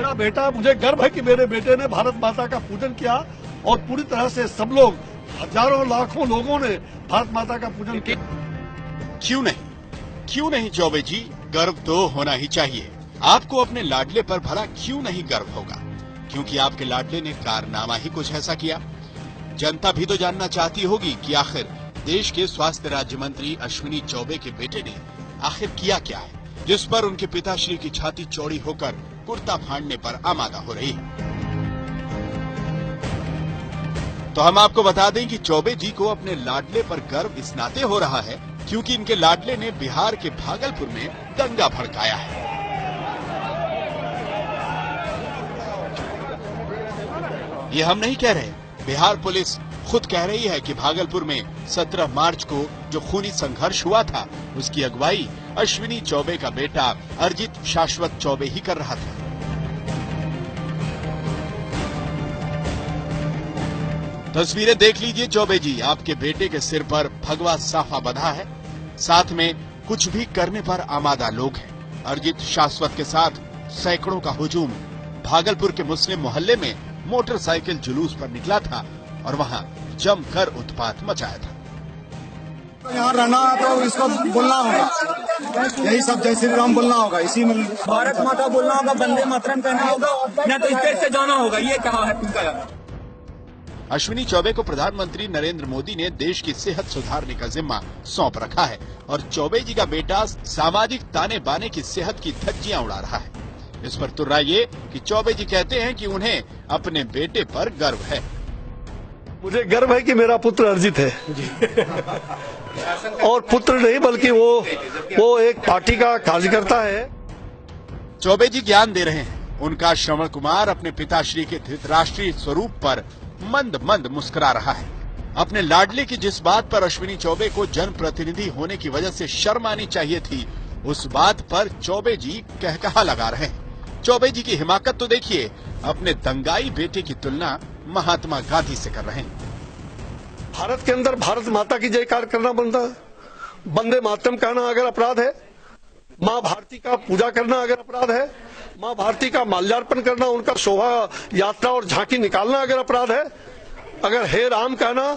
मेरा बेटा, मुझे गर्व है कि मेरे बेटे ने भारत माता का पूजन किया और पूरी तरह से सब लोग, हजारों लाखों लोगों ने भारत माता का पूजन किया। क्यों नहीं चौबे जी, गर्व तो होना ही चाहिए। आपको अपने लाडले पर भला क्यों नहीं गर्व होगा? क्योंकि आपके लाडले ने कारनामा ही कुछ ऐसा किया। जनता भी तो जानना चाहती होगी कि आखिर देश के स्वास्थ्य राज्य मंत्री अश्विनी चौबे के बेटे ने आखिर किया क्या है, जिस पर उनके पिताश्री की छाती चौड़ी होकर कुर्ता फाड़ने पर आमादा हो रही है। तो हम आपको बता दें कि चौबे जी को अपने लाडले पर गर्व इस नाते हो रहा है क्योंकि इनके लाडले ने बिहार के भागलपुर में दंगा भड़काया है। ये हम नहीं कह रहे, बिहार पुलिस खुद कह रही है कि भागलपुर में 17 मार्च को जो खूनी संघर्ष हुआ था उसकी अगुवाई अश्विनी चौबे का बेटा अरिजीत शाश्वत चौबे ही कर रहा था। तस्वीरें देख लीजिए चौबे जी, आपके बेटे के सिर पर भगवा साफा बंधा है, साथ में कुछ भी करने पर आमादा लोग हैं। अरिजीत शाश्वत के साथ सैकड़ों का हुजूम भागलपुर के मुस्लिम मोहल्ले में मोटरसाइकिल जुलूस पर निकला था और वहां जमकर उत्पात मचाया था। यहाँ रहना तो इसको बोलना होगा, यही सब जय श्री राम बोलना होगा, इसी में भारत माता बोलना होगा, वंदे मातरम कहना होगा, या तो स्टेज से जाना होगा। ये कहा है तुमका? अश्विनी चौबे को प्रधानमंत्री नरेंद्र मोदी ने देश की सेहत सुधारने का जिम्मा सौंप रखा है और चौबे जी का बेटा सामाजिक ताने बाने की सेहत की धज्जियां उड़ा रहा है। इस पर तुर्रा ये कि चौबे जी कहते हैं कि उन्हें अपने बेटे पर गर्व है। मुझे गर्व है कि मेरा पुत्र अर्जित है और पुत्र नहीं बल्कि वो एक पार्टी का कार्यकर्ता है। चौबे जी ज्ञान दे रहे हैं। उनका श्रवण कुमार अपने पिताश्री के धृतराष्ट्रीय स्वरूप पर मंद मंद मुस्कुरा रहा है। अपने लाडले की जिस बात पर अश्विनी चौबे को जनप्रतिनिधि होने की वजह से शर्म आनी चाहिए थी, उस बात पर चौबे जी कहकहा लगा रहे हैं। चौबे जी की हिमाकत तो देखिए, अपने दंगाई बेटे की तुलना महात्मा गांधी से कर रहे हैं। भारत के अंदर भारत माता की जयकार करना बनता है, वंदे मातरम कहना अगर अपराध है, माँ भारती का पूजा करना अगर अपराध है, माँ भारती का माल्यार्पण करना, उनका शोभा यात्रा और झांकी निकालना अगर अपराध है, अगर हे राम कहना,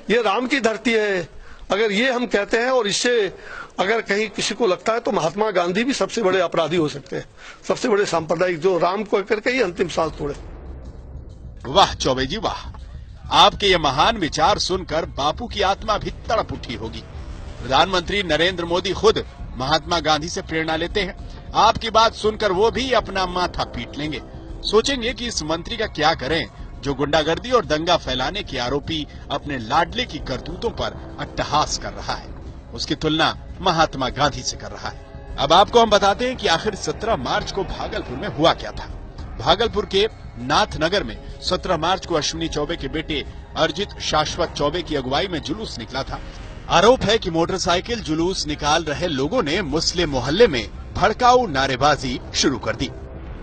ये राम की धरती है, अगर ये हम कहते हैं और इससे अगर कहीं किसी को लगता है तो महात्मा गांधी भी सबसे बड़े अपराधी हो सकते हैं, सबसे बड़े सांप्रदायिक, जो राम को करके ही अंतिम सांस तोड़े। वाह चौबे जी वाह, आपके ये महान विचार सुनकर बापू की आत्मा भी तड़प उठी होगी। प्रधानमंत्री नरेंद्र मोदी खुद महात्मा गांधी से प्रेरणा लेते हैं। आपकी बात सुनकर वो भी अपना माथा पीट लेंगे, सोचेंगे कि इस मंत्री का क्या करें जो गुंडागर्दी और दंगा फैलाने के आरोपी अपने लाडले की करतूतों पर अट्टहास कर रहा है, उसकी तुलना महात्मा गांधी से कर रहा है। अब आपको हम बताते हैं कि आखिर 17 मार्च को भागलपुर में हुआ क्या था। भागलपुर के नाथनगर में 17 मार्च को अश्विनी चौबे के बेटे अरिजीत शाश्वत चौबे की अगुवाई में जुलूस निकला था। आरोप है कि मोटरसाइकिल जुलूस निकाल रहे लोगों ने मुस्लिम मोहल्ले में भड़काऊ नारेबाजी शुरू कर दी।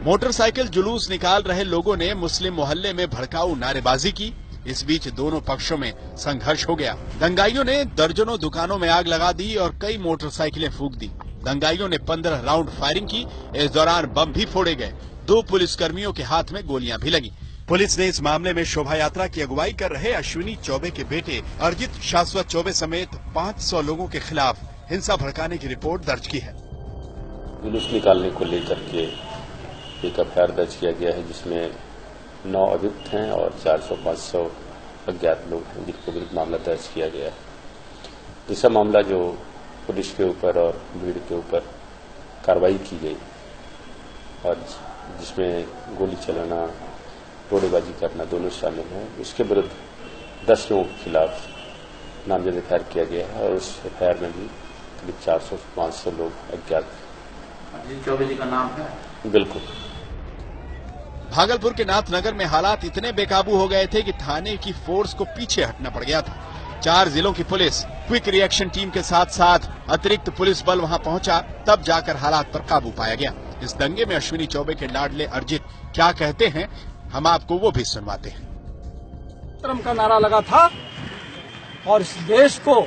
मोटरसाइकिल जुलूस निकाल रहे लोगों ने मुस्लिम मोहल्ले में भड़काऊ नारेबाजी की। इस बीच दोनों पक्षों में संघर्ष हो गया। दंगाइयों ने दर्जनों दुकानों में आग लगा दी और कई मोटरसाइकिलें फूंक दी। दंगाइयों ने 15 राउंड फायरिंग की। इस दौरान बम भी फोड़े गए। 2 पुलिसकर्मियों के हाथ में गोलियां भी लगी। पुलिस ने इस मामले में शोभा यात्रा की अगुवाई कर रहे अश्विनी चौबे के बेटे अरिजीत शाश्वत चौबे समेत 500 लोगों के खिलाफ हिंसा भड़काने की रिपोर्ट दर्ज की है। जुलूस निकालने को लेकर के एक एफआईआर दर्ज किया गया है, जिसमें 9 अभियुक्त हैं और 400-500 अज्ञात लोग हैं जिनको विरुद्ध मामला दर्ज किया गया है। दूसरा मामला जो पुलिस के ऊपर और भीड़ के ऊपर कार्रवाई की गई और जिसमें गोली चलाना, टोलेबाजी करना दोनों शामिल हैं, उसके विरुद्ध 10 लोगों के खिलाफ नामजद एफआईआर किया गया है और उस एफआईआर में भी करीब 400-500 लोग अज्ञात। चौबे जी का नाम है? बिल्कुल। भागलपुर के नाथनगर में हालात इतने बेकाबू हो गए थे कि थाने की फोर्स को पीछे हटना पड़ गया था। 4 जिलों की पुलिस क्विक रिएक्शन टीम के साथ साथ अतिरिक्त पुलिस बल वहां पहुंचा, तब जाकर हालात पर काबू पाया गया। इस दंगे में अश्विनी चौबे के लाडले अरिजीत क्या कहते हैं, हम आपको वो भी सुनवाते हैं। धर्म का नारा लगा था और इस देश को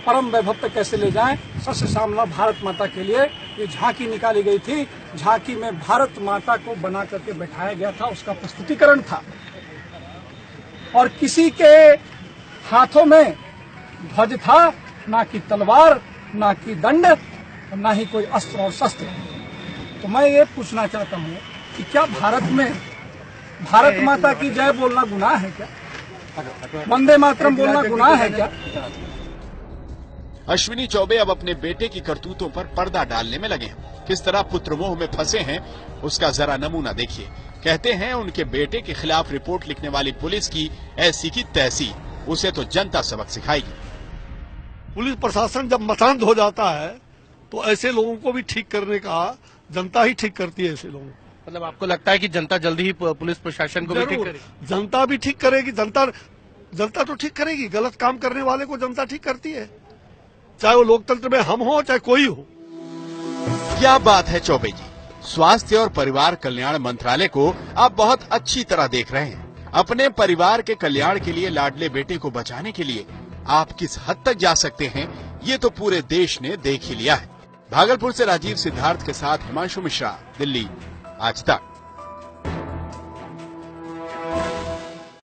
परम वैभव तक कैसे ले जाएं, सबसे सामना भारत माता के लिए ये झांकी निकाली गई थी। झांकी में भारत माता को बना करके बैठाया गया था, उसका प्रस्तुतिकरण था। और किसी के हाथों में ध्वज था, ना कि तलवार, ना कि दंड, ना ही कोई अस्त्र और शस्त्र। तो मैं ये पूछना चाहता हूँ कि क्या भारत में भारत माता की जय बोलना गुनाह है क्या? वंदे मातरम बोलना गुनाह है क्या? अश्विनी चौबे अब अपने बेटे की करतूतों पर पर्दा डालने में लगे हैं। किस तरह पुत्रमोह में फंसे हैं, उसका जरा नमूना देखिए। कहते हैं उनके बेटे के खिलाफ रिपोर्ट लिखने वाली पुलिस की ऐसी की तैसी, उसे तो जनता सबक सिखाएगी। पुलिस प्रशासन जब मतांध हो जाता है तो ऐसे लोगों को भी ठीक करने का जनता ही ठीक करती है। ऐसे लोगों को मतलब आपको लगता है कि जनता जल्दी ही पुलिस प्रशासन को भी ठीक करेगी? जनता भी ठीक करेगी। जनता तो ठीक करेगी। गलत काम करने वाले को जनता ठीक करती है, चाहे वो लोकतंत्र में हम हो चाहे कोई हो। क्या बात है चौबे जी, स्वास्थ्य और परिवार कल्याण मंत्रालय को आप बहुत अच्छी तरह देख रहे हैं। अपने परिवार के कल्याण के लिए लाडले बेटे को बचाने के लिए आप किस हद तक जा सकते हैं, ये तो पूरे देश ने देख ही लिया है। भागलपुर से राजीव सिद्धार्थ के साथ हिमांशु मिश्रा, दिल्ली आज तक।